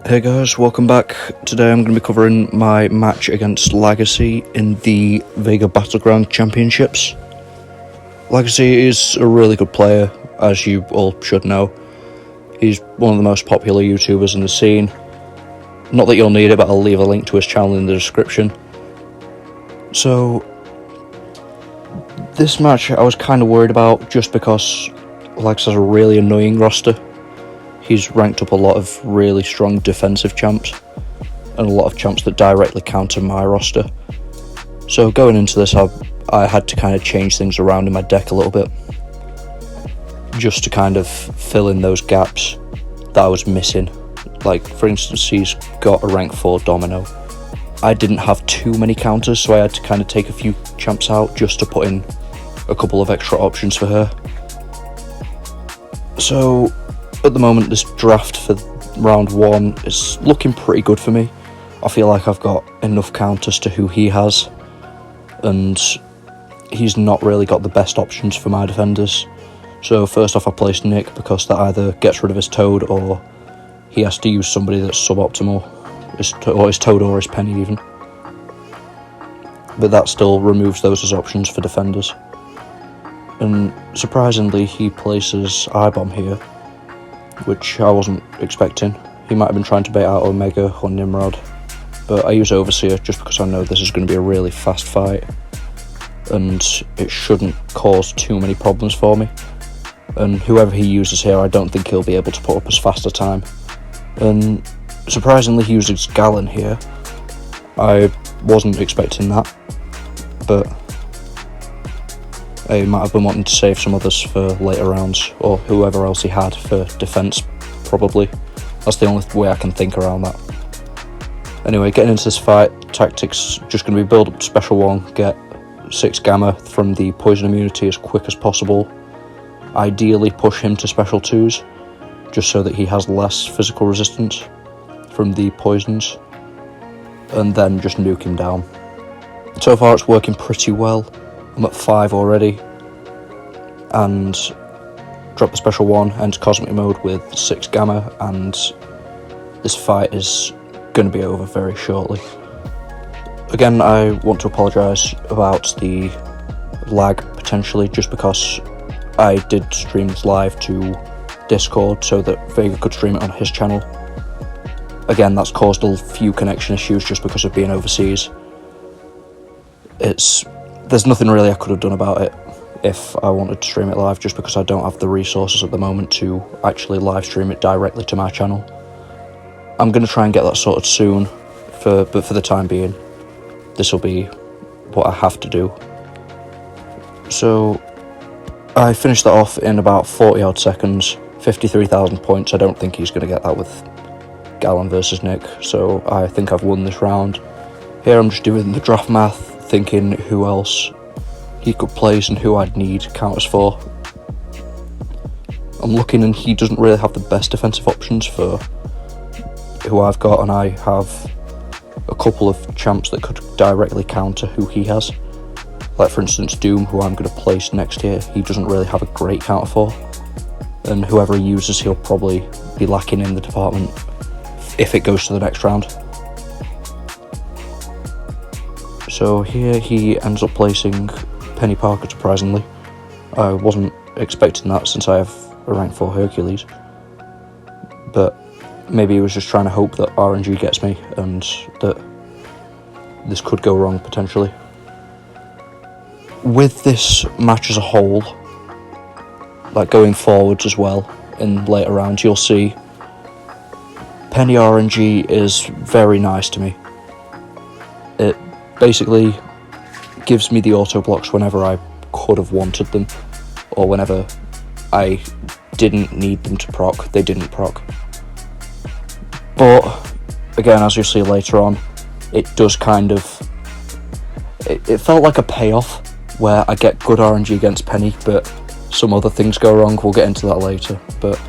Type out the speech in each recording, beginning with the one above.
Hey guys, welcome back. Today I'm going to be covering my match against Lagacy in the Vega Battlegrounds Championships. Lagacy is a really good player, as you all should know. He's one of the most popular YouTubers in the scene. Not that you'll need it, but I'll leave a link to his channel in the description. So, this match I was kind of worried about just because Lagacy has a really annoying roster. He's ranked up a lot of really strong defensive champs and a lot of champs that directly counter my roster. So going into this, I had to kind of change things around in my deck a little bit, just to kind of fill in those gaps that I was missing. Like, for instance, he's got a rank 4 Domino. I didn't have too many counters, so I had to kind of take a few champs out just to put in a couple of extra options for her. So at the moment, this draft for round 1 is looking pretty good for me. I feel like I've got enough counters to who he has, and he's not really got the best options for my defenders. So first off, I placed Nick because that either gets rid of his Toad or he has to use somebody that's suboptimal, or his Toad or his Penny even. But that still removes those as options for defenders. And surprisingly, he places I-Bomb here, which I wasn't expecting. He might have been trying to bait out Omega or Nimrod, but I use Overseer just because I know this is going to be a really fast fight and it shouldn't cause too many problems for me. And whoever he uses here, I don't think he'll be able to put up as fast a time. And surprisingly, he uses Gallon here. I wasn't expecting that, but he might have been wanting to save some others for later rounds, or whoever else he had for defense, probably. That's the only way I can think around that. Anyway, getting into this fight, tactics just going to be build up special 1, get 6 Gamma from the poison immunity as quick as possible. Ideally push him to special 2s, just so that he has less physical resistance from the poisons, and then just nuke him down. So far it's working pretty well. I'm at 5 already, and drop the special 1, enter Cosmic Mode with 6 Gamma, and this fight is going to be over very shortly. Again, I want to apologise about the lag potentially, just because I did stream this live to Discord so that Vega could stream it on his channel. Again, that's caused a few connection issues just because of being overseas. There's nothing really I could have done about it if I wanted to stream it live, just because I don't have the resources at the moment to actually live stream it directly to my channel. I'm going to try and get that sorted soon, but for the time being, this will be what I have to do. So I finished that off in about 40 odd seconds, 53,000 points. I don't think he's going to get that with Gallon versus Nick, so I think I've won this round. Here I'm just doing the draft math, thinking who else he could place and who I'd need counters for. I'm looking, and he doesn't really have the best defensive options for who I've got, and I have a couple of champs that could directly counter who he has. Like, for instance, Doom, who I'm going to place next here, he doesn't really have a great counter for, and whoever he uses, he'll probably be lacking in the department if it goes to the next round. So here he ends up placing Penny Parker, surprisingly. I wasn't expecting that since I have a rank 4 Hercules, but maybe he was just trying to hope that RNG gets me and that this could go wrong potentially. With this match as a whole, like going forwards as well in later rounds, you'll see Penny RNG is very nice to me. It basically gives me the auto blocks whenever I could have wanted them, or whenever I didn't need them to proc, they didn't proc. But again, as you'll see later on, it does kind of, it felt like a payoff where I get good RNG against Penny, but some other things go wrong. We'll get into that later, but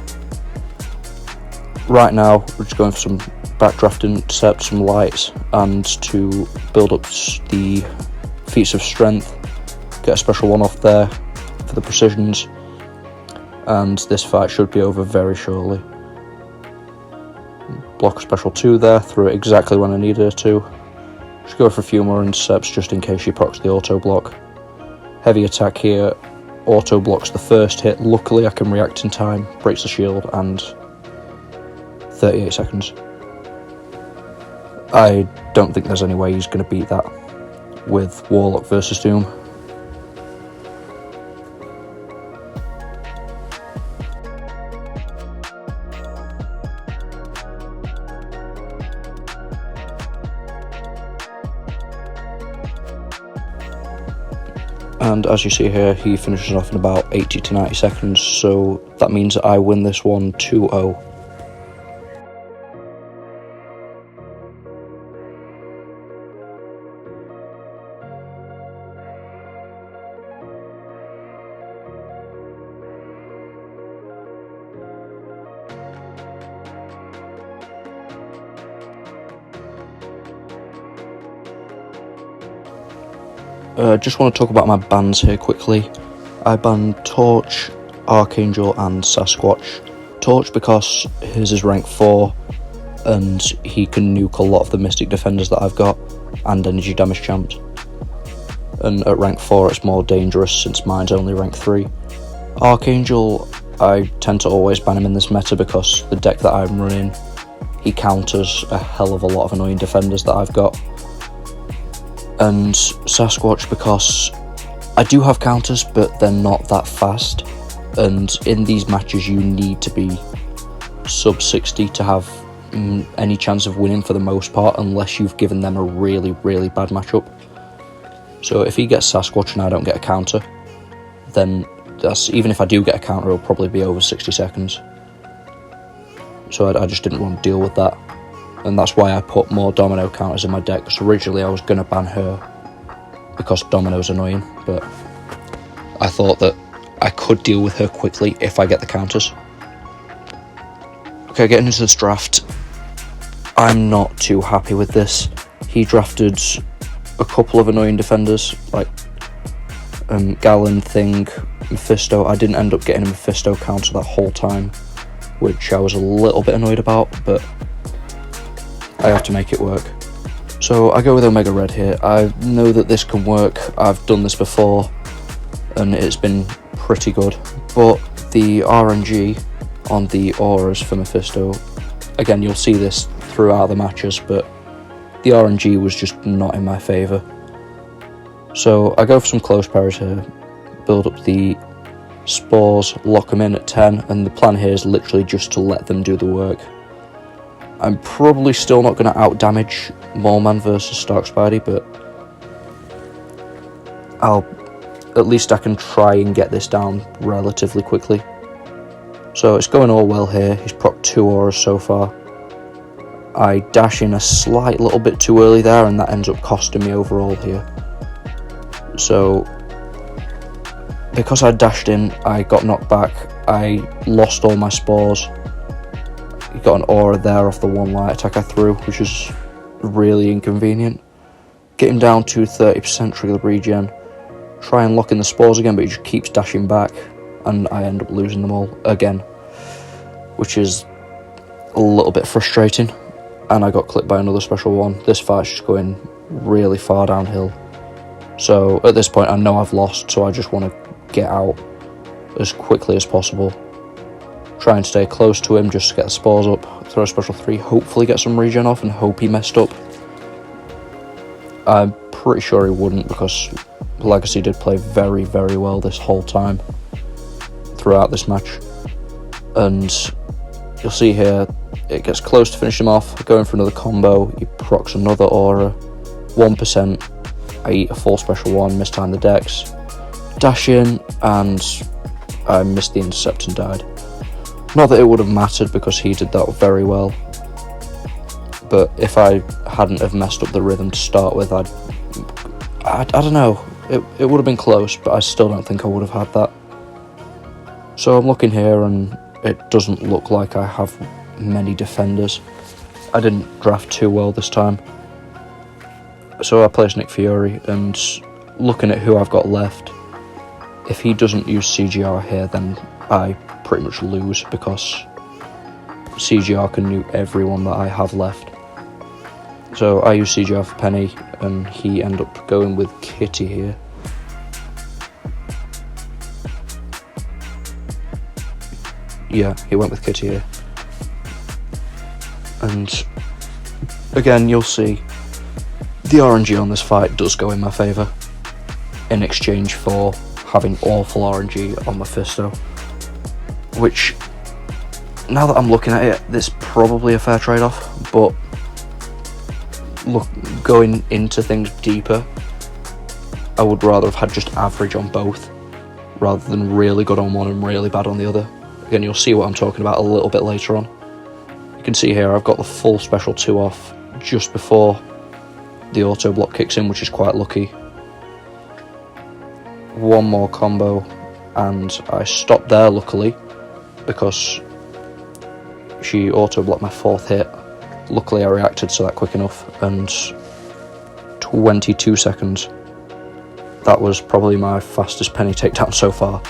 right now we're just going for some backdrafting to set up some lights and to build up the feats of strength, get a special 1 off there for the precisions, and this fight should be over very shortly. Block special 2 there, threw it exactly when I needed her to. Just go for a few more intercepts just in case she procs the auto block. Heavy attack here, auto blocks the first hit. Luckily I can react in time, breaks the shield, and 38 seconds. I don't think there's any way he's going to beat that with Warlock versus Doom. And as you see here, he finishes off in about 80 to 90 seconds, so that means that I win this one 2-0. Just want to talk about my bans here quickly. I banned Torch, Archangel and Sasquatch. Torch because his is rank 4 and he can nuke a lot of the Mystic Defenders that I've got and energy damage champs. And at rank 4 it's more dangerous since mine's only rank 3. Archangel, I tend to always ban him in this meta because the deck that I'm running, he counters a hell of a lot of annoying defenders that I've got. And Sasquatch because I do have counters but they're not that fast, and in these matches you need to be sub 60 to have any chance of winning for the most part, unless you've given them a really bad matchup. So if he gets Sasquatch and I don't get a counter, then that's, even if I do get a counter, it'll probably be over 60 seconds. So I just didn't want to deal with that. And that's why I put more Domino counters in my deck, because originally I was going to ban her because Domino's annoying, but I thought that I could deal with her quickly if I get the counters. Okay, getting into this draft, I'm not too happy with this. He drafted a couple of annoying defenders, like Galen, Thing, Mephisto. I didn't end up getting a Mephisto counter that whole time, which I was a little bit annoyed about, but I have to make it work. So I go with Omega Red here. I know that this can work. I've done this before and it's been pretty good, but the RNG on the auras for Mephisto, again you'll see this throughout the matches, but the RNG was just not in my favour. So I go for some close pairs here, build up the spores, lock them in at 10, and the plan here is literally just to let them do the work. I'm probably still not going to out-damage Moleman versus Stark Spidey, but at least I can try and get this down relatively quickly. So it's going all well here. He's procced 2 auras so far. I dash in a slight little bit too early there, and that ends up costing me overall here. So because I dashed in, I got knocked back. I lost all my spores. He got an aura there off the one light attack I threw, which is really inconvenient. Get him down to 30% trigger the regen. Try and lock in the spores again, but he just keeps dashing back, and I end up losing them all again, which is a little bit frustrating. And I got clipped by another special one. This fight's just going really far downhill. So at this point I know I've lost, so I just want to get out as quickly as possible. Try and stay close to him just to get the spores up, throw a special 3, hopefully get some regen off and hope he messed up. I'm pretty sure he wouldn't, because Lagacy did play very well this whole time throughout this match. And you'll see here, it gets close to finish him off, going for another combo, he procs another aura, 1%, I eat a full special 1, mistime the dex, dash in, and I missed the intercept and died. Not that it would have mattered because he did that very well, but if I hadn't have messed up the rhythm to start with, I don't know, it would have been close, but I still don't think I would have had that. So I'm looking here and it doesn't look like I have many defenders. I didn't draft too well this time. So I placed Nick Fury, and looking at who I've got left, if he doesn't use CGR here, then I pretty much lose, because CGR can nuke everyone that I have left. So I use CGR for Penny, and he ended up going with Kitty here. Yeah, he went with Kitty here. And again, you'll see the RNG on this fight does go in my favour, in exchange for having awful RNG on Mephisto, which, now that I'm looking at it, it's probably a fair trade-off, but look, going into things deeper, I would rather have had just average on both, rather than really good on one and really bad on the other. Again, you'll see what I'm talking about a little bit later on. You can see here I've got the full special 2 off just before the auto block kicks in, which is quite lucky. One more combo and I stopped there, luckily, because she auto blocked my 4th hit. Luckily I reacted to that quick enough, and 22 seconds. That was probably my fastest Penny takedown so far.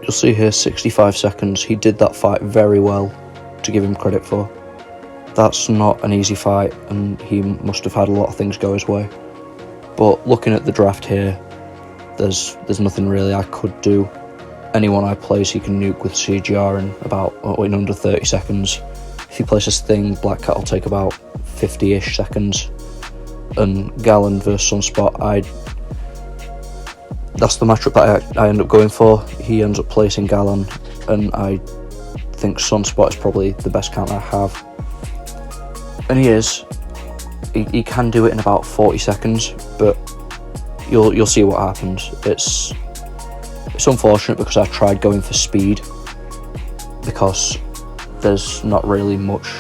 You'll see here 65 seconds. He did that fight very well, to give him credit for. That's not an easy fight, and he must have had a lot of things go his way. But looking at the draft here, there's nothing really I could do. Anyone I place he can nuke with CGR in under 30 seconds. If he places Thing, Black Cat will take about 50-ish seconds. And Gallon versus Sunspot, that's the matchup that I end up going for. He ends up placing Gallon, and I think Sunspot is probably the best count I have. And he is. He can do it in about 40 seconds, but you'll see what happens. It's unfortunate because I tried going for speed, because there's not really much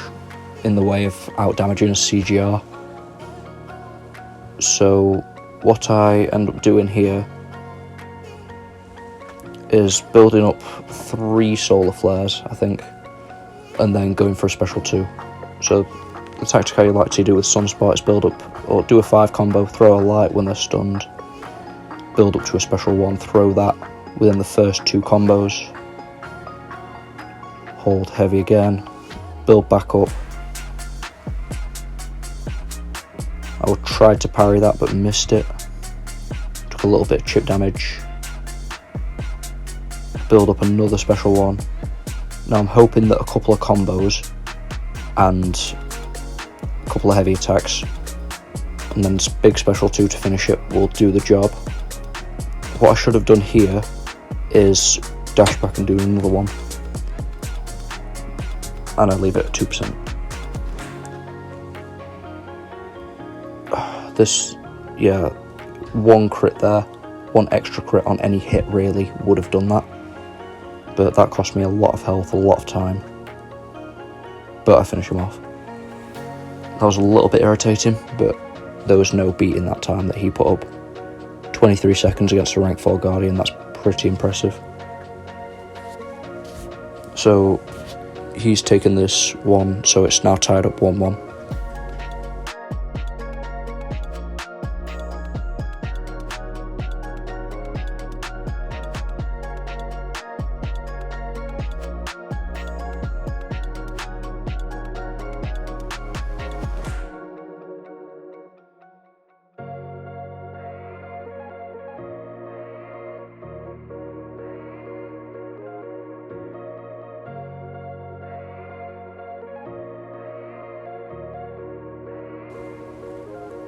in the way of out damaging a CGR. So what I end up doing here is building up 3 solar flares, I think, and then going for a special 2. So the tactic I like to do with Sunspot is build up, or do a 5 combo, throw a light when they're stunned, build up to a special 1, throw that within the first 2 combos, hold heavy again, build back up. I tried to parry that but missed it, took a little bit of chip damage, build up another special 1. Now I'm hoping that a couple of combos and a couple of heavy attacks and then big special 2 to finish it will do the job. What I should have done here is dash back and do another one, and I leave it at 2%. This, yeah, 1 crit there, 1 extra crit on any hit really would have done that, but that cost me a lot of health, a lot of time, but I finish him off. That was a little bit irritating, but there was no beating that time that he put up. 23 seconds against a rank 4 Guardian, that's pretty impressive. So he's taken this one, so it's now tied up 1-1.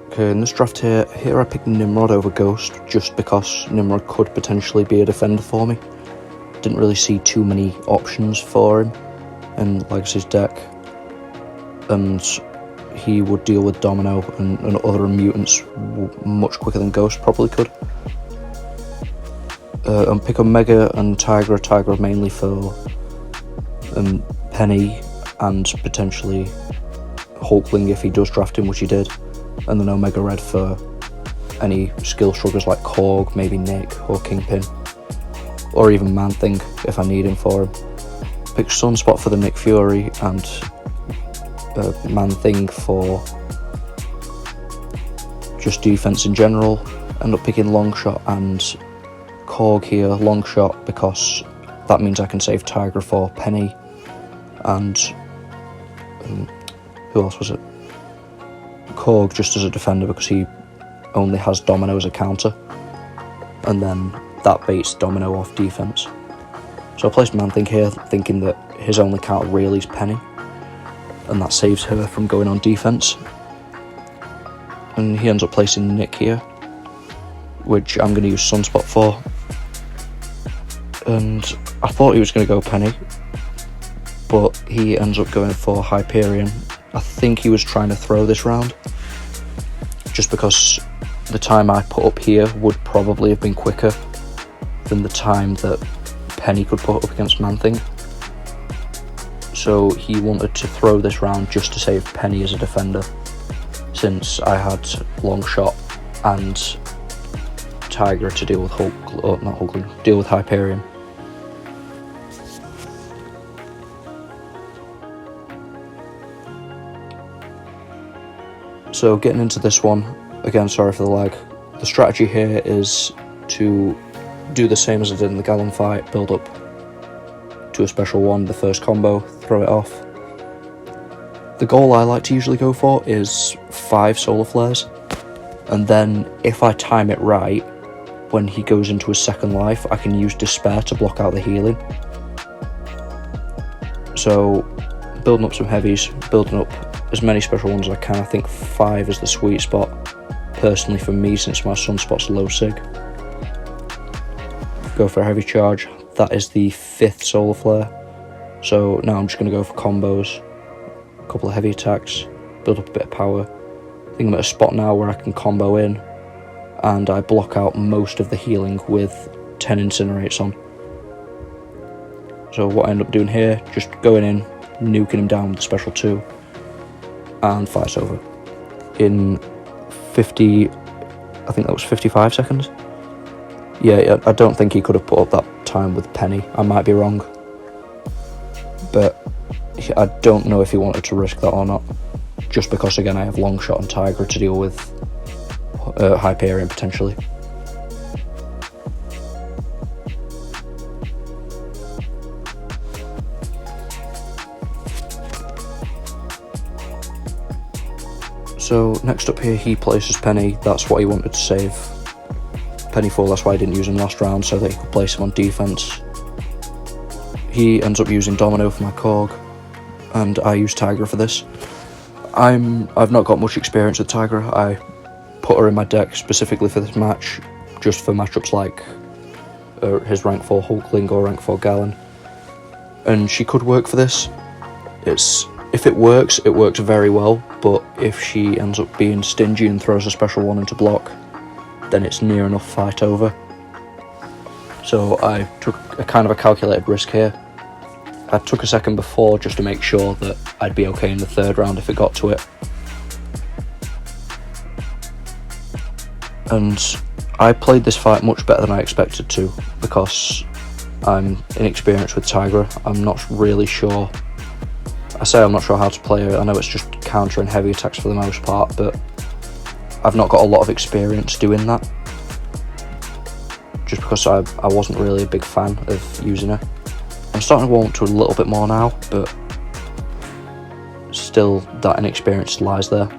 Okay, in this draft here I picked Nimrod over Ghost, just because Nimrod could potentially be a defender for me. Didn't really see too many options for him in Lagacy's deck, and he would deal with Domino and other mutants much quicker than Ghost probably could. And pick Omega and Tigra mainly for Penny. and potentially Hulkling if he does draft him, which he did, and then Omega Red for any skill strugglers like Korg, maybe Nick or Kingpin, or even Man-Thing if I need him for him. Pick Sunspot for the Nick Fury and Man-Thing for just defense in general. End up picking Longshot and Korg here. Longshot because that means I can save Tigra for Penny, and who else was it? Korg just as a defender because he only has Domino as a counter, and then that baits Domino off defense. So I placed Man-Thing here thinking that his only counter really is Penny, and that saves her from going on defense. And he ends up placing Nick here, which I'm going to use Sunspot for. And I thought he was going to go Penny, but he ends up going for Hyperion. I think he was trying to throw this round, just because the time I put up here would probably have been quicker than the time that Penny could put up against Man-Thing. So he wanted to throw this round just to save Penny as a defender, since I had Longshot and Tigra to deal with deal with Hyperion. So getting into this one, again, sorry for the lag. The strategy here is to do the same as I did in the Gallon fight, build up to a special one, the first combo, throw it off. The goal I like to usually go for is 5 solar flares, and then if I time it right, when he goes into his second life, I can use Despair to block out the healing. So building up some heavies, building up as many special ones as I can. I think 5 is the sweet spot, personally for me, since my Sunspot's low sig. Go for a heavy charge. That is the 5th solar flare. So now I'm just going to go for combos, a couple of heavy attacks, build up a bit of power. I think I'm at a spot now where I can combo in, and I block out most of the healing with 10 Incinerates on. So what I end up doing here, just going in, nuking him down with the special 2, and fight's over in 50, I think that was 55 seconds. Yeah, I don't think he could have put up that time with Penny. I might be wrong, but I don't know if he wanted to risk that or not, just because again I have Longshot and Tigra to deal with Hyperion potentially. So next up here, he places Penny. That's what he wanted to save Penny for. That's why I didn't use him last round, so that he could place him on defense. He ends up using Domino for my Korg, and I use Tigra for this. I've not got much experience with Tigra. I put her in my deck specifically for this match, just for matchups like his rank 4 Hulkling or rank 4 Gallon, and she could work for this. If it works very well, but if she ends up being stingy and throws a special 1 into block, then it's near enough fight over. So I took a kind of a calculated risk here. I took a second before just to make sure that I'd be okay in the 3rd round if it got to it. And I played this fight much better than I expected to, because I'm inexperienced with Tigra. I'm not really sure. I say I'm not sure how to play her. I know it's just counter and heavy attacks for the most part, but I've not got a lot of experience doing that, just because I wasn't really a big fan of using her. I'm starting to warm up to a little bit more now, but still that inexperience lies there.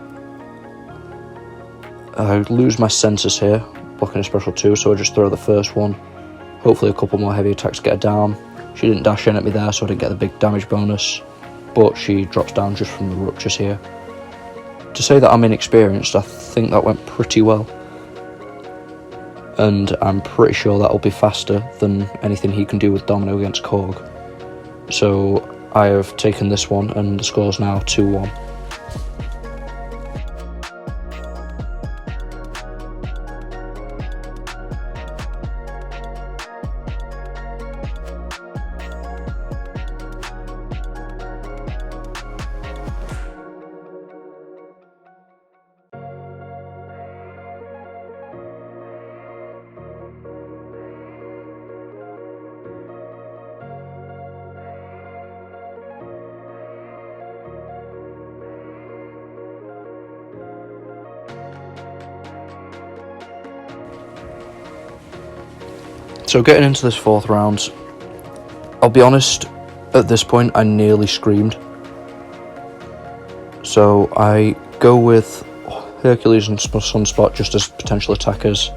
I lose my senses here, blocking a special 2, so I just throw the first one. Hopefully a couple more heavy attacks get her down. She didn't dash in at me there, so I didn't get the big damage bonus, but she drops down just from the ruptures here. To say that I'm inexperienced, I think that went pretty well, and I'm pretty sure that'll be faster than anything he can do with Domino against Korg. So I have taken this one, and the score's now 2-1. So getting into this 4th round, I'll be honest, at this point I nearly screamed. So I go with Hercules and Sunspot just as potential attackers.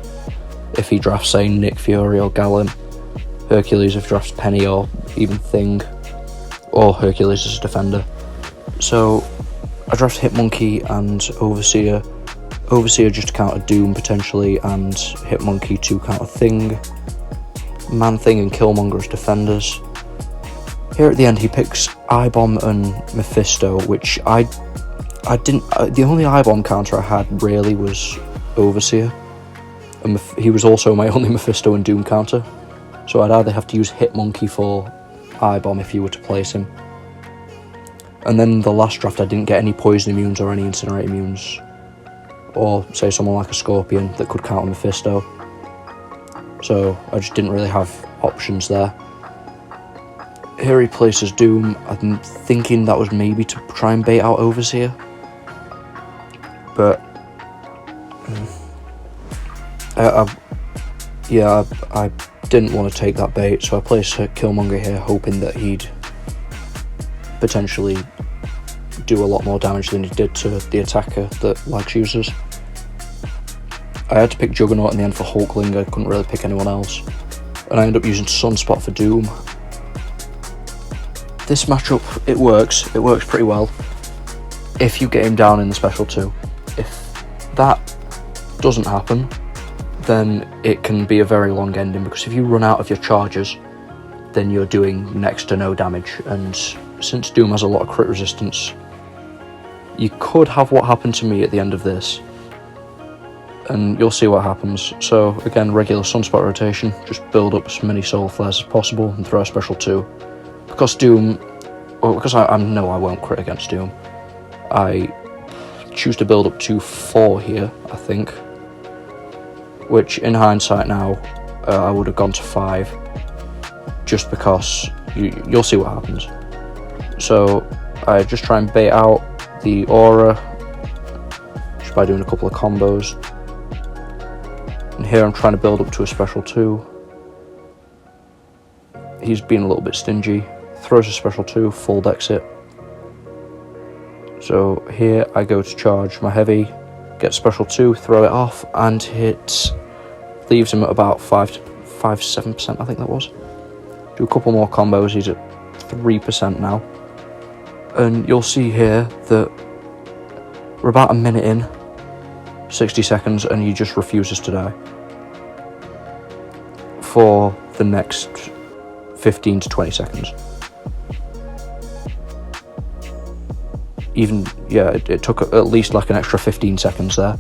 If he drafts, say, Nick Fury or Gallon, Hercules if he drafts Penny or even Thing, or Hercules as a defender. So I draft Hitmonkey and Overseer. Overseer just to counter Doom potentially, and Hitmonkey to counter Thing. Man-Thing and Killmonger as defenders. Here at the end he picks I-Bomb and Mephisto, which I didn't... the only I-Bomb counter I had really was Overseer. And he was also my only Mephisto and Doom counter. So I'd either have to use Hitmonkey for I-Bomb if you were to place him. And then the last draft I didn't get any Poison Immunes or any Incinerate Immunes. Or say someone like a Scorpion that could counter Mephisto. So I just didn't really have options there. Here he places Doom. I'm thinking that was maybe to try and bait out Overseer. But I didn't want to take that bait, so I placed Killmonger here, hoping that he'd potentially do a lot more damage than he did to the attacker that Lags uses. I had to pick Juggernaut in the end for Hulkling, I couldn't really pick anyone else. And I ended up using Sunspot for Doom. This matchup, it works pretty well if you get him down in the special 2. If that doesn't happen, then it can be a very long ending, because if you run out of your charges, then you're doing next to no damage, and since Doom has a lot of crit resistance, you could have what happened to me at the end of this, and you'll see what happens. So again, regular Sunspot rotation, just build up as many Soul Flares as possible and throw a special 2. Because Doom, well, because I know I won't crit against Doom, I choose to build up to 4 here, I think, which in hindsight now, I would have gone to 5, just because you'll see what happens. So I just try and bait out the Aura, just by doing a couple of combos. And here I'm trying to build up to a special 2. He's being a little bit stingy, throws a special 2, full decks it. So here I go to charge my heavy, get special 2, throw it off, and hit, leaves him at about 5-7%, I think that was. Do a couple more combos, he's at 3% now. And you'll see here that we're about a minute in, 60 seconds, and he just refuses to die for the next 15 to 20 seconds. Even, yeah, it took at least like an extra 15 seconds there.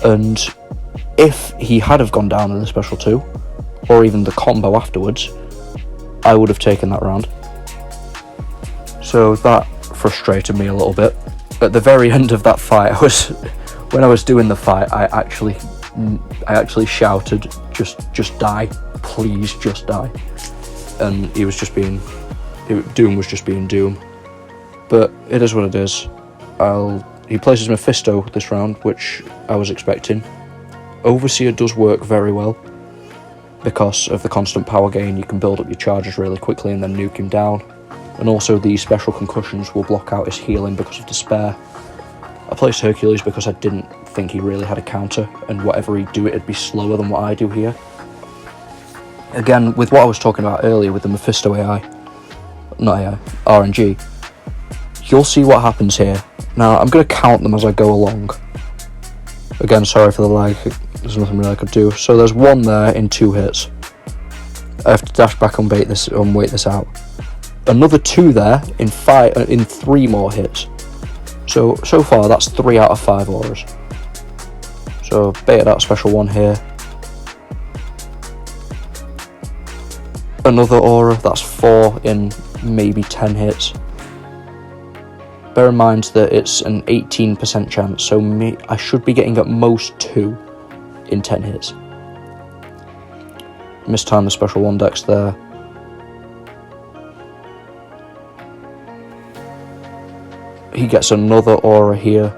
And if he had have gone down in the special 2, or even the combo afterwards, I would have taken that round. So that frustrated me a little bit. At the very end of that fight, when I was doing the fight, I actually shouted, just die, please just die. And he was just being, Doom was just being Doom. But it is what it is. He places Mephisto this round, which I was expecting. Overseer does work very well. Because of the constant power gain, you can build up your charges really quickly and then nuke him down. And also these special concussions will block out his healing because of Despair. I placed Hercules because I didn't think he really had a counter, and whatever he'd do, it'd be slower than what I do here. Again, with what I was talking about earlier with the Mephisto RNG, you'll see what happens here. Now, I'm going to count them as I go along. Again, sorry for the lag, there's nothing really I could do. So there's 1 there in 2 hits. I have to dash back and wait this out. Another 2 there in 3 more hits. So far that's 3 out of 5 auras. So baited out special 1 here. Another aura, that's 4 in maybe 10 hits. Bear in mind that it's an 18% chance, so I should be getting at most 2 in 10 hits. Mistime the special 1 decks there. He gets another aura here,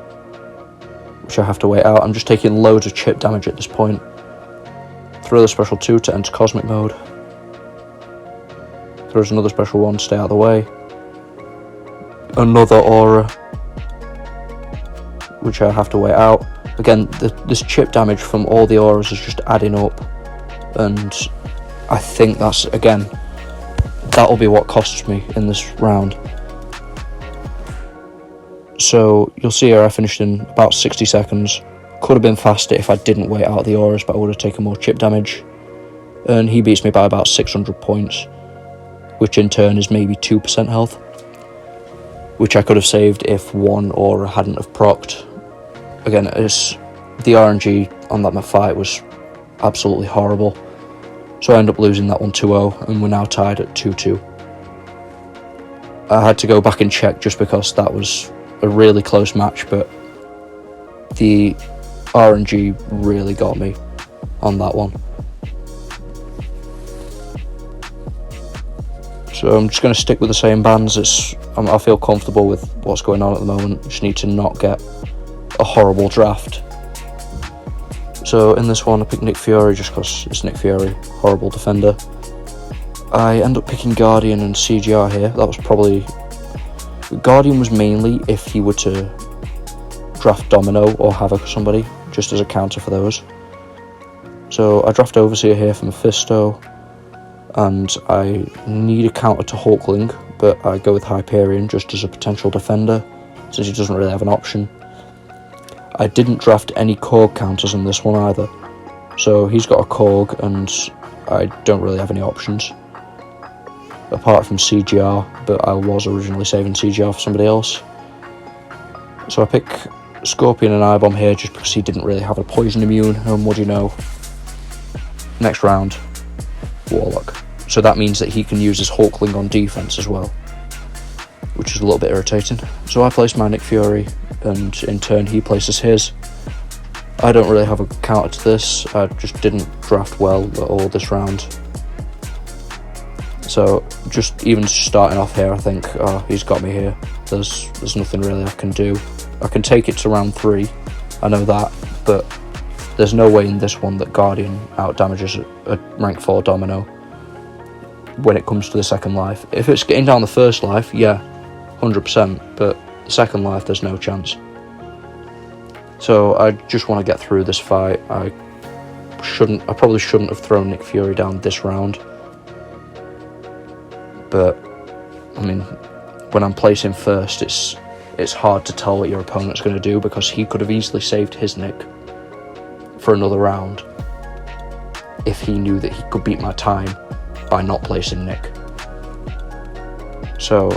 which I have to wait out. I'm just taking loads of chip damage at this point. Throw the special 2 to enter Cosmic mode. throws another special one, stay out of the way. Another aura, which I have to wait out. Again, this chip damage from all the auras is just adding up, and I think that's, again, that'll be what costs me in this round. So you'll see here I finished in about 60 seconds. Could have been faster if I didn't wait out the auras, but I would have taken more chip damage. And he beats me by about 600 points, which in turn is maybe 2% health, which I could have saved if one aura hadn't have procced. Again, the RNG on that fight was absolutely horrible, so I ended up losing that one 2-0, and we're now tied at 2-2. I had to go back and check just because that was a really close match, but the RNG really got me on that one. So I'm just going to stick with the same bans. I feel comfortable with what's going on at the moment. Just need to not get a horrible draft. So in this one I picked Nick Fury just because it's Nick Fury, horrible defender. I end up picking Guardian and CGR here. That was probably... Guardian was mainly if he were to draft Domino or Havoc or somebody, just as a counter for those. So I draft Overseer here for Mephisto, and I need a counter to Hulkling, but I go with Hyperion just as a potential defender, since he doesn't really have an option. I didn't draft any Korg counters in this one either, so he's got a Korg and I don't really have any options apart from CGR, but I was originally saving CGR for somebody else. So I pick Scorpion and Eyebomb here just because he didn't really have a poison immune, and what do you know, next round, Warlock. So that means that he can use his Hulkling on defense as well, which is a little bit irritating. So I place my Nick Fury, and in turn he places his. I don't really have a counter to this. I just didn't draft well at all this round. So just even starting off here, I think, oh, he's got me here. There's nothing really I can do. I can take it to round 3, I know that, but there's no way in this one that Guardian outdamages a rank 4 Domino when it comes to the second life. If it's getting down the first life, yeah, 100%, but the second life, there's no chance. So I just want to get through this fight. I probably shouldn't have thrown Nick Fury down this round, but I mean, when I'm placing first, it's hard to tell what your opponent's going to do, because he could have easily saved his Nick for another round if he knew that he could beat my time by not placing Nick. So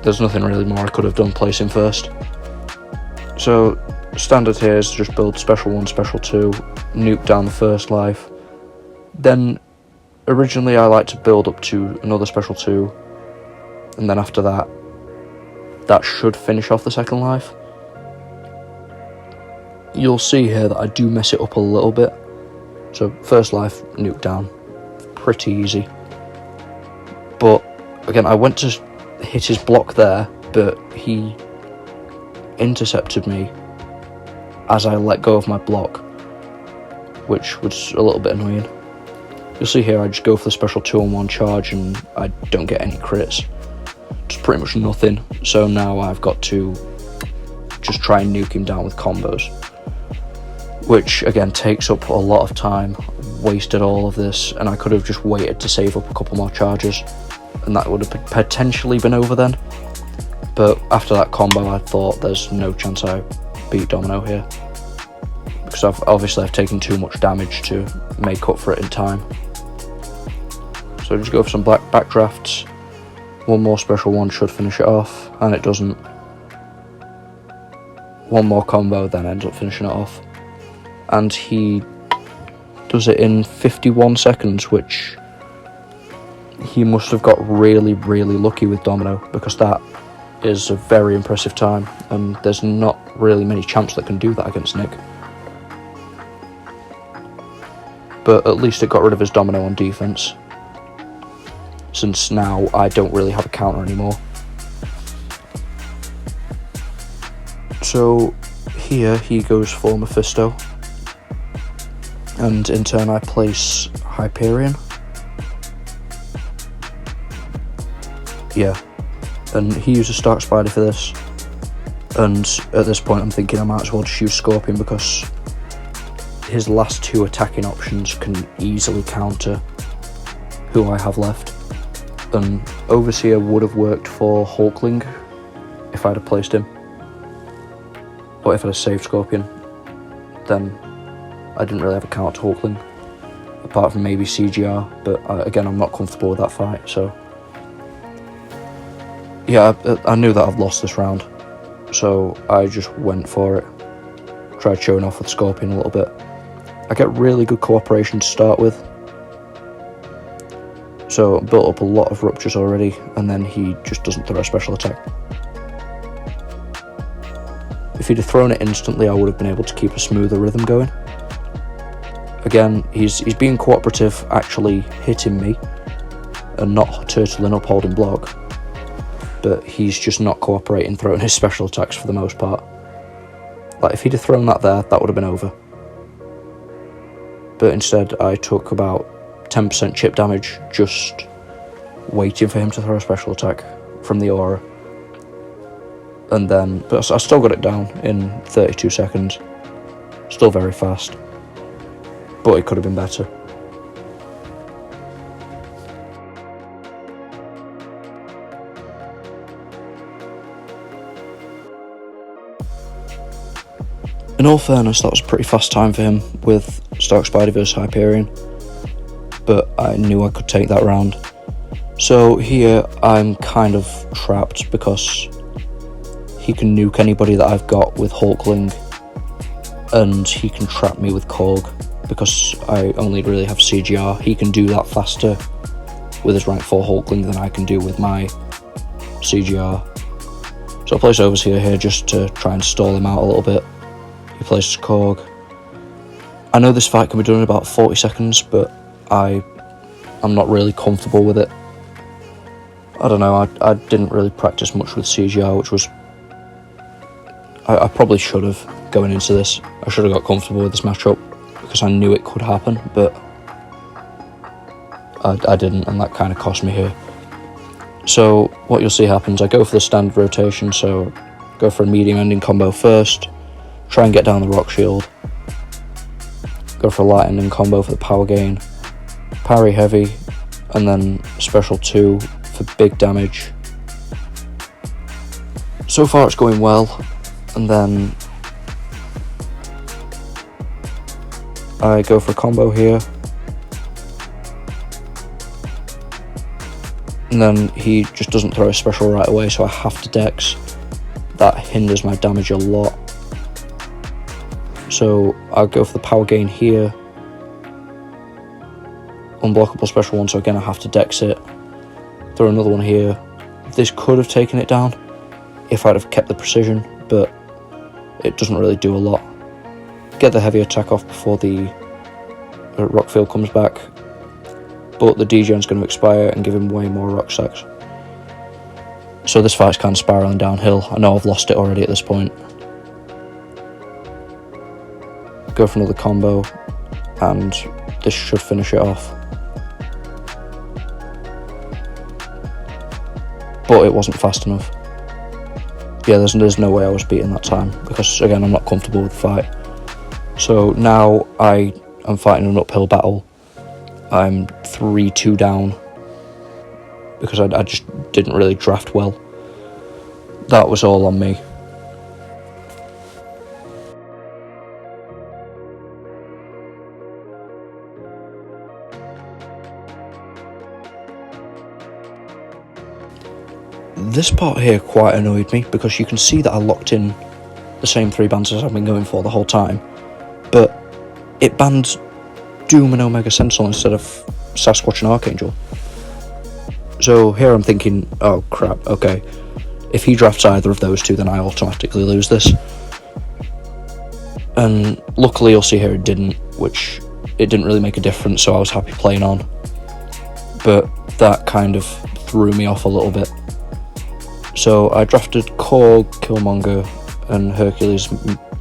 there's nothing really more I could have done placing first. So standard here is just build special 1, special 2, nuke down the first life. Then originally I like to build up to another special 2, and then after that should finish off the second life. You'll see here that I do mess it up a little bit. So first life, nuke down, pretty easy. But again, I went to hit his block there, but he intercepted me as I let go of my block, which was a little bit annoying. You'll see here I just go for the special 2-on-1 charge and I don't get any crits. Just pretty much nothing. So now I've got to just try and nuke him down with combos, which again takes up a lot of time. Wasted all of this, and I could have just waited to save up a couple more charges, and that would have potentially been over then. But after that combo, I thought there's no chance I beat Domino here, because I've taken too much damage to make up for it in time. So just go for some backdrafts. One more special 1 should finish it off, and it doesn't. One more combo then ends up finishing it off, and he does it in 51 seconds, which he must have got really, really lucky with Domino, because that is a very impressive time, and there's not really many champs that can do that against Nick. But at least it got rid of his Domino on defense, since now I don't really have a counter anymore. So here he goes for Mephisto, and in turn I place Hyperion. yeah, and he uses Stark Spider for this, and at this point I'm thinking I might as well just use Scorpion because his last 2 attacking options can easily counter who I have left, and Overseer would have worked for Hulkling if I'd have placed him, but if I'd have saved Scorpion, then I didn't really have a counter to Hulkling, apart from maybe CGR, but again, I'm not comfortable with that fight, so yeah, I knew that I've lost this round, so I just went for it, tried showing off with Scorpion a little bit. I get really good cooperation to start with, so built up a lot of ruptures already, and then he just doesn't throw a special attack. If he'd have thrown it instantly, I would have been able to keep a smoother rhythm going. Again, he's being cooperative, actually hitting me, and not turtling up holding block, but he's just not cooperating throwing his special attacks for the most part. Like, if he'd have thrown that there, that would have been over. But instead, I took about 10% chip damage just waiting for him to throw a special attack from the aura. And then, but I still got it down in 32 seconds. Still very fast. But it could have been better. In all fairness, that was a pretty fast time for him with Stark Spider vs Hyperion, but I knew I could take that round. So here I'm kind of trapped because he can nuke anybody that I've got with Hulkling, and he can trap me with Korg because I only really have CGR. He can do that faster with his rank 4 Hulkling than I can do with my CGR. So I place Overseer here just to try and stall him out a little bit. He places Korg. I know this fight can be done in about 40 seconds, but I'm not really comfortable with it. I don't know, I didn't really practice much with CGR, which was... I probably should have going into this. I should have got comfortable with this matchup because I knew it could happen, but I didn't, and that kind of cost me here. So what you'll see happens, I go for the standard rotation, so go for a medium ending combo first, try and get down the rock shield, go for a light ending combo for the power gain, parry heavy, and then special 2 for big damage. So far it's going well, and then I go for a combo here, and then he just doesn't throw a special right away, so I have to dex. That hinders my damage a lot. So I'll go for the power gain here, unblockable special 1, so again I have to dex it, throw another one here. This could have taken it down if I'd have kept the precision, but it doesn't really do a lot. Get the heavy attack off before the rock field comes back, but the degen's going to expire and give him way more rock sacks. So this fight's kind of spiralling downhill. I know I've lost it already at this point. Go for another combo, and this should finish it off. But it wasn't fast enough. Yeah, there's no way I was beating that time, because again, I'm not comfortable with the fight. So now I am fighting an uphill battle. I'm 3-2 down, because I just didn't really draft well. That was all on me. This part here quite annoyed me, because you can see that I locked in the same 3 bans as I've been going for the whole time, but it banned Doom and Omega Sentinel instead of Sasquatch and Archangel. So here I'm thinking, oh crap, okay, if he drafts either of those two, then I automatically lose this. And luckily you'll see here it didn't, which it didn't really make a difference, so I was happy playing on. But that kind of threw me off a little bit. So I drafted Korg, Killmonger, and Hercules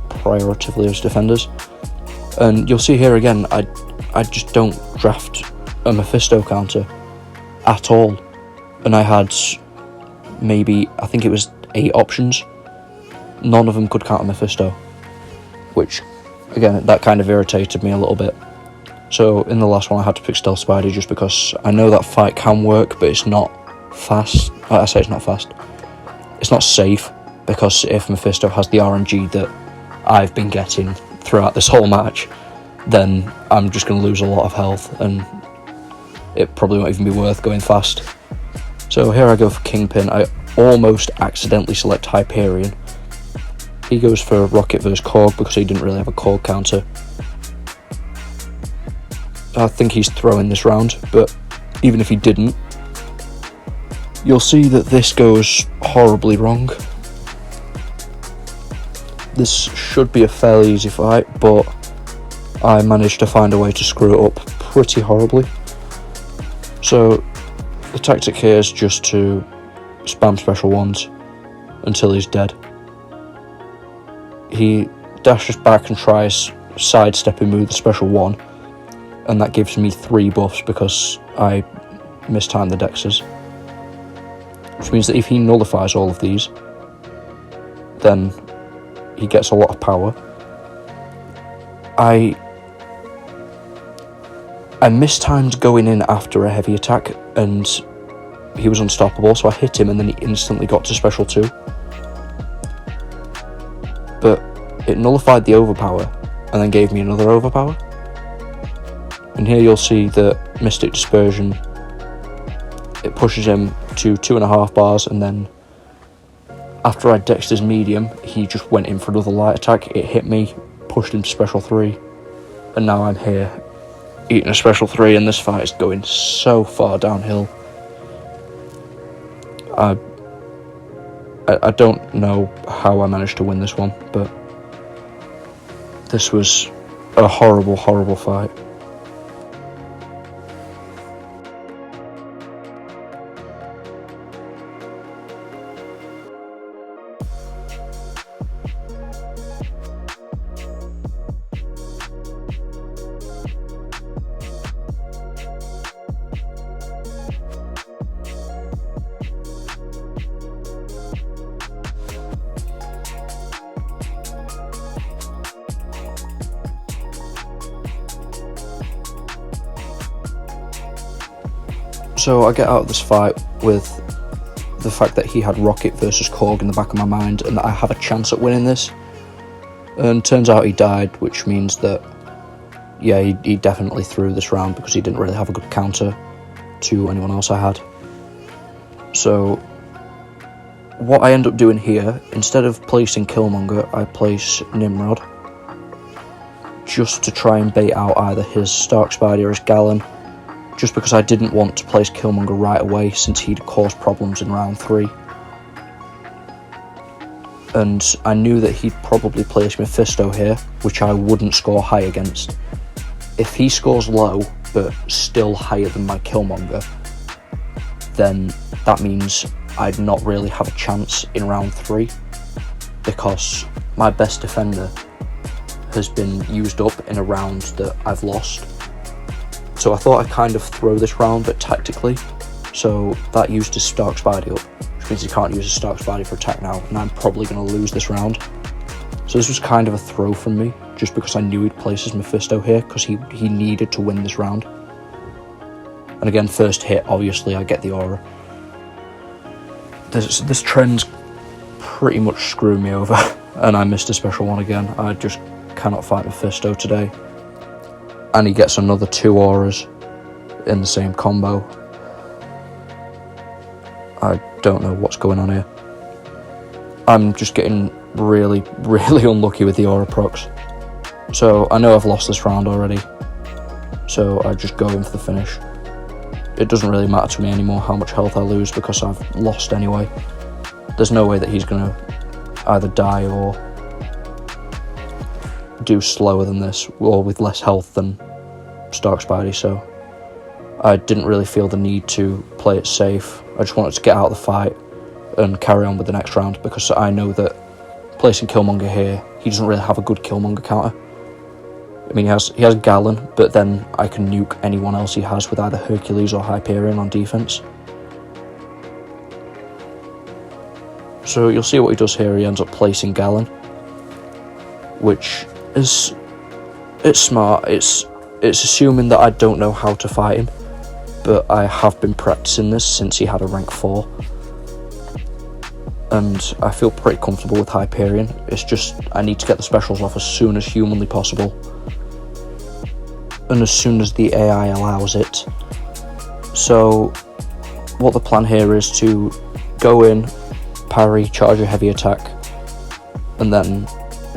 prioritively as defenders. And you'll see here again, I just don't draft a Mephisto counter at all. And I had maybe, I think it was 8 options. None of them could counter Mephisto, which, again, that kind of irritated me a little bit. So in the last one I had to pick Stealth Spidey just because I know that fight can work, but it's not fast. I say it's not fast. It's not safe, because if Mephisto has the RNG that I've been getting throughout this whole match, then I'm just going to lose a lot of health, and it probably won't even be worth going fast. So here I go for Kingpin. I almost accidentally select Hyperion. He goes for Rocket vs Korg because he didn't really have a Korg counter. I think he's throwing this round, but even if he didn't, you'll see that this goes horribly wrong. This should be a fairly easy fight, but I managed to find a way to screw it up pretty horribly. So the tactic here is just to spam special ones until he's dead. He dashes back and tries sidestepping me with the special 1, and that gives me 3 buffs because I mistimed the dexes. Which means that if he nullifies all of these, then he gets a lot of power. I mistimed going in after a heavy attack, and he was unstoppable, so I hit him and then he instantly got to special 2. But it nullified the overpower and then gave me another overpower. And here you'll see that Mystic Dispersion, it pushes him to 2.5 bars, and then after I dexed his medium, he just went in for another light attack. It hit me, pushed him to special 3, and now I'm here eating a special 3, and this fight is going so far downhill. I don't know how I managed to win this one, but this was a horrible, horrible fight. So I get out of this fight with the fact that he had Rocket versus Korg in the back of my mind, and that I have a chance at winning this. And turns out he died, which means that, yeah, he definitely threw this round because he didn't really have a good counter to anyone else I had. So what I end up doing here, instead of placing Killmonger, I place Nimrod, just to try and bait out either his Stark Spidey or his Gallon, just because I didn't want to place Killmonger right away since he'd caused problems in round 3. And I knew that he'd probably place Mephisto here, which I wouldn't score high against. If he scores low, but still higher than my Killmonger, then that means I'd not really have a chance in round 3, because my best defender has been used up in a round that I've lost. So I thought I'd kind of throw this round, but tactically. So that used his Stark Spidey up, which means he can't use his Stark Spidey for attack now, and I'm probably going to lose this round. So this was kind of a throw from me, just because I knew he'd place his Mephisto here, because he needed to win this round. And again, first hit, obviously I get the aura. This trend's pretty much screwed me over, and I missed a special 1 again. I just cannot fight Mephisto today. And he gets another 2 auras in the same combo. I don't know what's going on here. I'm just getting really, really unlucky with the aura procs. So I know I've lost this round already, so I just go in for the finish. It doesn't really matter to me anymore how much health I lose, because I've lost anyway. There's no way that he's going to either die or do slower than this, or with less health than Stark Spidey, so I didn't really feel the need to play it safe. I just wanted to get out of the fight and carry on with the next round, because I know that placing Killmonger here, he doesn't really have a good Killmonger counter. I mean, he has Gallon, but then I can nuke anyone else he has with either Hercules or Hyperion on defense. So you'll see what he does here. He ends up placing Galen, which is, it's smart. It's assuming that I don't know how to fight him, but I have been practicing this since he had a rank 4. And I feel pretty comfortable with Hyperion. It's just I need to get the specials off as soon as humanly possible, and as soon as the AI allows it. So what the plan here is to go in, parry, charge a heavy attack, and then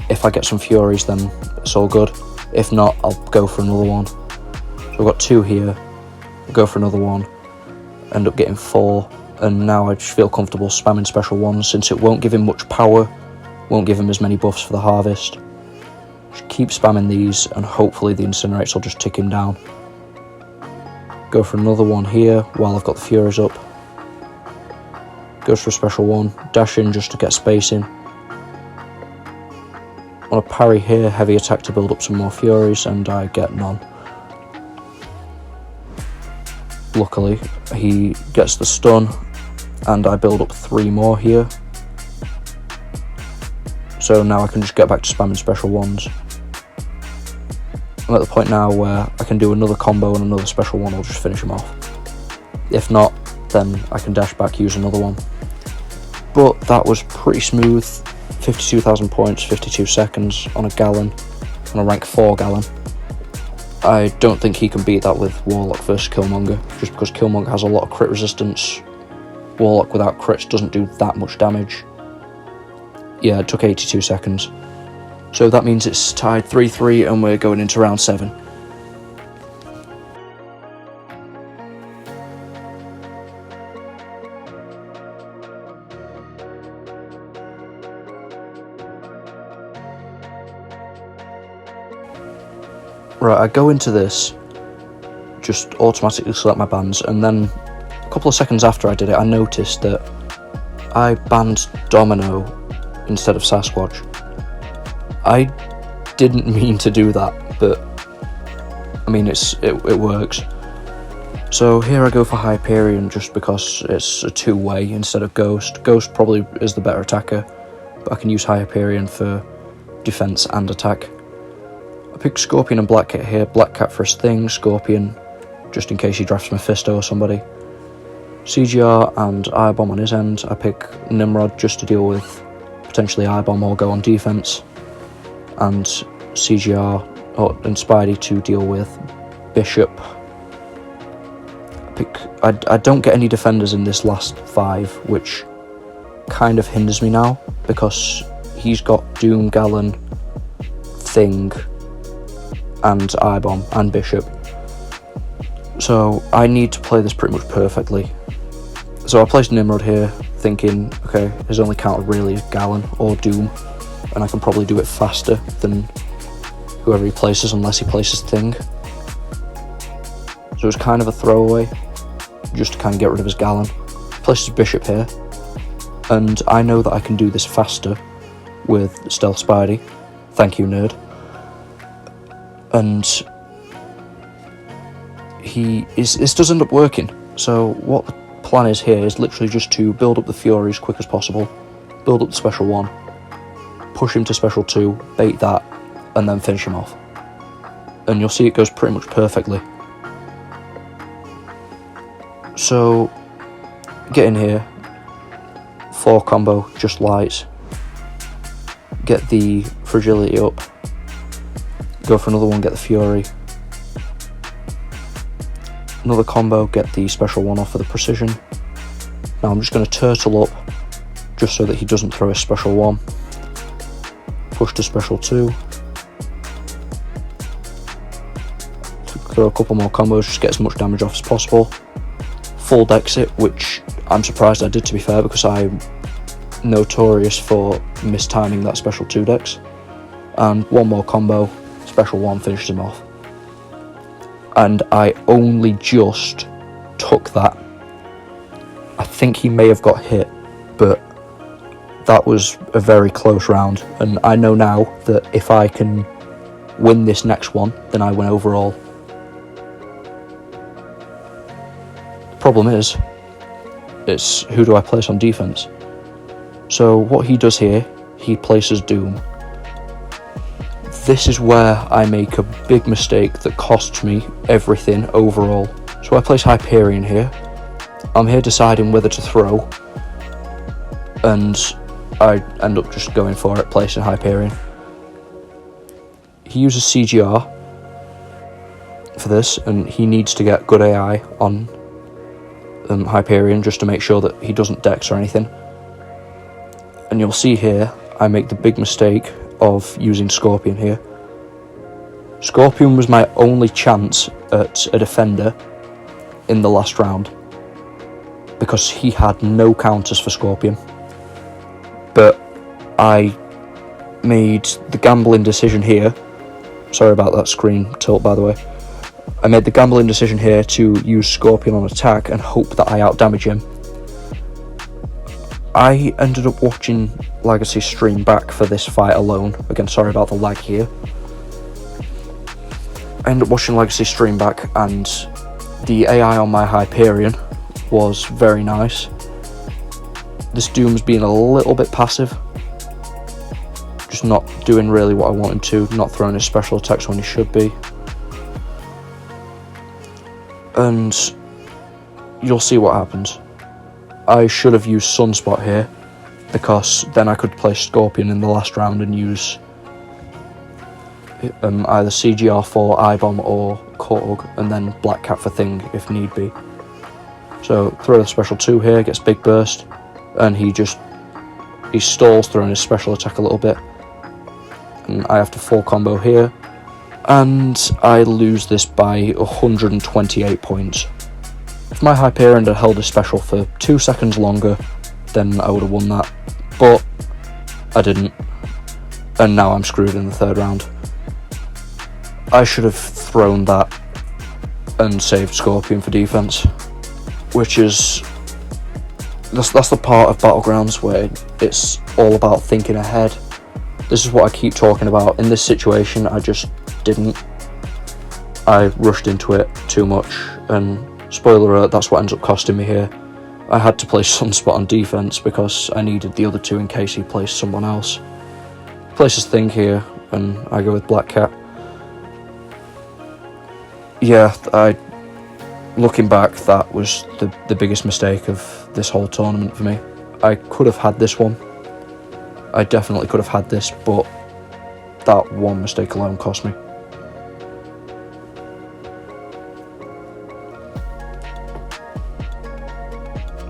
if I get some Furies then it's all good. If not, I'll go for another one. So I've got 2 here, I'll go for another one, end up getting 4, and now I just feel comfortable spamming special 1s since it won't give him much power, won't give him as many buffs for the harvest. Just keep spamming these and hopefully the incinerates will just tick him down. Go for another one here while I've got the Furies up. Goes for a special 1, dash in just to get spacing. On a parry here, heavy attack to build up some more Furies, and I get none. Luckily, he gets the stun, and I build up 3 more here. So now I can just get back to spamming special 1s. I'm at the point now where I can do another combo and another special 1 will just finish him off. If not, then I can dash back, use another one. But that was pretty smooth. 52,000 points, 52 seconds on a Galen, on a rank 4 Galen. I don't think he can beat that with Warlock versus Killmonger, just because Killmonger has a lot of crit resistance. Warlock without crits doesn't do that much damage. Yeah, it took 82 seconds. So that means it's tied 3-3 and we're going into round 7. Right, I go into this, just automatically select my bans, and then a couple of seconds after I did it, I noticed that I banned Domino instead of Sasquatch. I didn't mean to do that, but I mean it works. So here I go for Hyperion just because it's a 2-way instead of Ghost. Ghost probably is the better attacker, but I can use Hyperion for defense and attack. I pick Scorpion and Black Cat here. Black Cat for his thing, Scorpion just in case he drafts Mephisto or somebody. CGR and Irebomb on his end. I pick Nimrod just to deal with potentially Irebomb or go on defense, and CGR and Spidey to deal with Bishop. I don't get any defenders in this last 5, which kind of hinders me now because he's got Doom, Galen, Thing, and Irebomb and Bishop. So I need to play this pretty much perfectly. So I placed Nimrod here, thinking, okay, his only counter really is Galen or Doom, and I can probably do it faster than whoever he places, unless he places Thing. So it's kind of a throwaway, just to kind of get rid of his Galen. Places Bishop here, and I know that I can do this faster with Stealth Spidey. Thank you, nerd. And this does end up working. So what the plan is here is literally just to build up the Fury as quick as possible, build up the special 1, push him to special 2, bait that, and then finish him off. And you'll see it goes pretty much perfectly. So get in here, 4 combo, just lights, get the fragility up, go for another one, get the Fury, another combo, get the special 1 off for the precision. Now I'm just going to turtle up just so that he doesn't throw his special 1, push to special 2, throw a couple more combos, just get as much damage off as possible, full dex it, which I'm surprised I did, to be fair, because I'm notorious for mistiming that special 2 dex, and one more combo, special 1 finishes him off. And I only just took that. I think he may have got hit, but that was a very close round, and I know now that if I can win this next one, then I win overall. The problem is, it's who do I place on defense? So what he does here, he places Doom. This is where I make a big mistake that costs me everything overall. So I place Hyperion here. I'm here deciding whether to throw, and I end up just going for it, placing Hyperion. He uses CGR for this, and he needs to get good AI on Hyperion just to make sure that he doesn't dex or anything. And you'll see here, I make the big mistake of using Scorpion here. Scorpion was my only chance at a defender in the last round, because he had no counters for Scorpion. But I made the gambling decision here. Sorry about that screen tilt, by the way. I made the gambling decision here to use Scorpion on attack and hope that I outdamage him. I ended up watching Lagacy stream back for this fight alone. Again, sorry about the lag here. I ended up watching Lagacy stream back, and the AI on my Hyperion was very nice. This Doom's being a little bit passive, just not doing really what I want him to, not throwing his special attacks when he should be. And you'll see what happens. I should have used Sunspot here, because then I could play Scorpion in the last round and use either CGR for I-Bomb or Korg, and then Black Cat for Thing if need be. So throw the special 2 here, gets big burst, and he stalls throwing his special attack a little bit. And I have to full combo here, and I lose this by 128 points. If my Hyperion had held his special for 2 seconds longer, then I would have won that, but I didn't, and now I'm screwed in the third round. I should have thrown that and saved Scorpion for defense, which is that's the part of Battlegrounds where it's all about thinking ahead. This is what I keep talking about. In this situation, I just didn't. I rushed into it too much, and spoiler alert, that's what ends up costing me here. I had to place Sunspot on defense because I needed the other 2 in case he placed someone else. Places Thing here, and I go with Black Cat. Yeah, looking back, that was the biggest mistake of this whole tournament for me. I could have had this one. I definitely could have had this, but that one mistake alone cost me.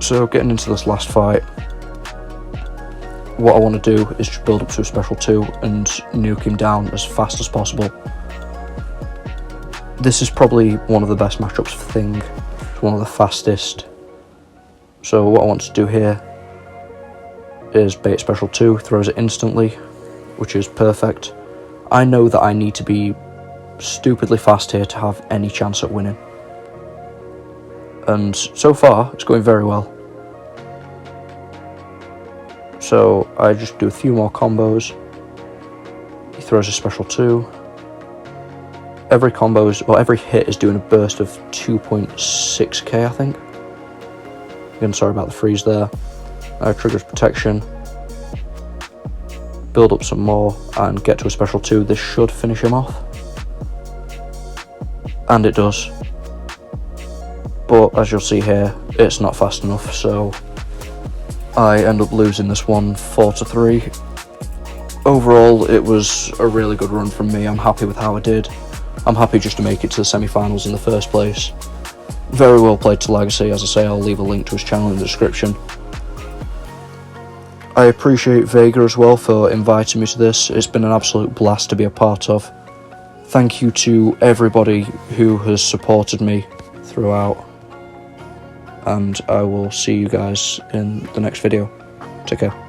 So getting into this last fight, what I want to do is just build up to a special 2 and nuke him down as fast as possible. This is probably one of the best matchups for Thing. It's one of the fastest. So what I want to do here is bait special 2, throws it instantly, which is perfect. I know that I need to be stupidly fast here to have any chance at winning. And so far, it's going very well. So I just do a few more combos. He throws a special 2. Every hit is doing a burst of 2.6k, I think. Again, sorry about the freeze there. Triggers protection. Build up some more and get to a special 2. This should finish him off. And it does. But as you'll see here, it's not fast enough, so I end up losing this one 4-3. Overall, it was a really good run from me. I'm happy with how I did. I'm happy just to make it to the semi-finals in the first place. Very well played to Lagacy. As I say, I'll leave a link to his channel in the description. I appreciate Vega as well for inviting me to this. It's been an absolute blast to be a part of. Thank you to everybody who has supported me throughout. And I will see you guys in the next video. Take care.